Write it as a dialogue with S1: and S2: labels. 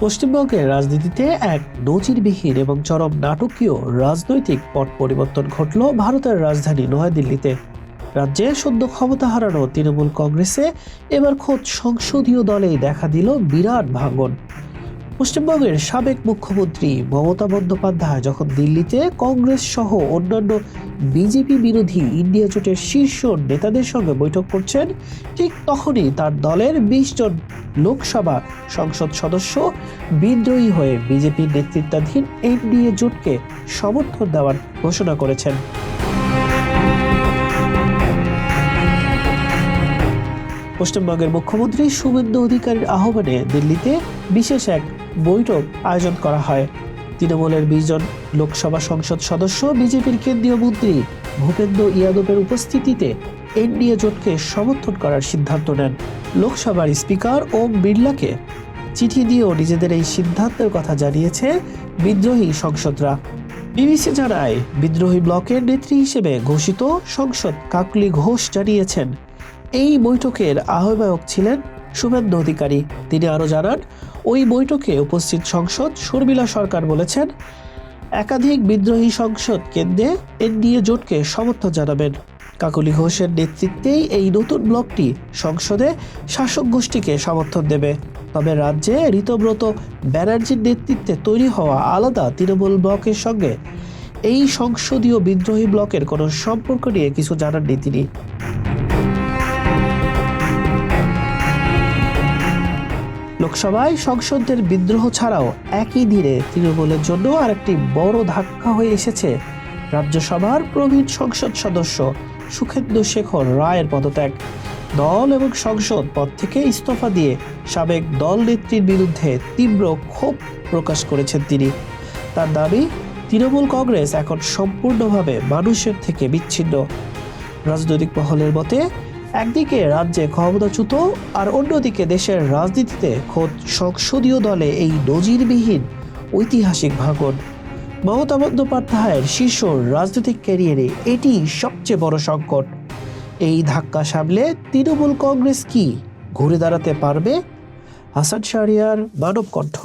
S1: পশ্চিমবঙ্গের রাজনীতিতে এক নজিরবিহীন এবং চরম নাটকীয় রাজনৈতিক পট পরিবর্তন ঘটল ভারতের রাজধানী নয়াদিল্লিতে। রাজ্যে সদ্য ক্ষমতা হারানো তৃণমূল কংগ্রেসে এবার খোদ সংসদীয় দলেই দেখা দিল বিরাট ভাঙন। পশ্চিমবঙ্গের সাবেক মুখ্যমন্ত্রী মমতা বন্দ্যোপাধ্যায় যখন দিল্লিতে কংগ্রেস সহ অন্যান্য বিজেপি বিরোধী ইন্ডিয়া জোটের শীর্ষ নেতাদের সঙ্গে বৈঠক করছেন, ঠিক তখনই তার দলের ২০ জন লোকসভা সংসদ সদস্য বিদ্রোহী হয়ে বিজেপির নেতৃত্বাধীন এনডিএ জোটকে সমর্থন দেওয়ার ঘোষণা করেছেন। পশ্চিমবঙ্গের মুখ্যমন্ত্রী শুভেন্দু অধিকারীর আহ্বানে দিল্লিতে বিশেষ এক বৈঠক আয়োজন করা হয়। তৃণমূলের ২০ জন লোকসভা সংসদ সদস্য বিজেপির কেন্দ্রীয় মন্ত্রী ভূপেন্দ্র ইয়াদবের উপস্থিতিতে এনডিএ জোটকে সমর্থন করার সিদ্ধান্ত নেন। লোকসভার স্পিকার ওম বিড়লাকে চিঠি দিয়েও নিজেদের এই সিদ্ধান্তের কথা জানিয়েছে বিদ্রোহী সংসদরা। বিবিসি জানায়, বিদ্রোহী ব্লকের নেত্রী হিসেবে ঘোষিত সংসদ কাকলি ঘোষ জানিয়েছেন এই বৈঠকের আহ্বায়ক ছিলেন শুভেন্দু অধিকারী। তিনি আরও জানান, ওই বৈঠকে উপস্থিত সংসদ শর্মিলা সরকার বলেছেন একাধিক বিদ্রোহী সংসদ কেন্দ্রে এনডিএ জোটকে সমর্থন জানাবেন। কাকলি ঘোষের নেতৃত্বেই এই নতুন ব্লকটি সংসদে শাসক গোষ্ঠীকে সমর্থন দেবে। তবে রাজ্যে ঋতব্রত ব্যানার্জির নেতৃত্বে তৈরি হওয়া আলাদা তৃণমূল ব্লকের সঙ্গে এই সংসদীয় বিদ্রোহী ব্লকের কোনো সম্পর্ক নিয়ে কিছু জানাননি তিনি। লোকসভায় সংসদের বিদ্রোহ ছাড়াও একই দিনে তৃণমূলের জন্য আরেকটি বড় ধাক্কা হয়ে এসেছে রাজ্যসভার প্রবীণ সংসদ সদস্য সুখেন্দু শেখর রায়ের পদত্যাগ। দল এবং সংসদ পদ থেকে ইস্তফা দিয়ে সাবেক দল নেত্রীর বিরুদ্ধে তীব্র ক্ষোভ প্রকাশ করেছেন তিনি। তার দাবি, তৃণমূল কংগ্রেস এখন সম্পূর্ণভাবে মানুষের থেকে বিচ্ছিন্ন। রাজনৈতিক মহলের মতে একদিকে রাজ্যে ক্ষমতাচ্যুত আর অন্যদিকে দেশের রাজনীতিতে খোদ সংসদীয় দলে এই নজিরবিহীন ঐতিহাসিক ভাঙন। মমতা বন্দ্যোপাধ্যায়ের শীর্ষ রাজনৈতিক ক্যারিয়ারে এটি সবচেয়ে বড় সংকট। এই ধাক্কা সামলে তৃণমূল কংগ্রেস কি ঘুরে দাঁড়াতে পারবে? হাসান শাহরিয়ার, মানব কণ্ঠ।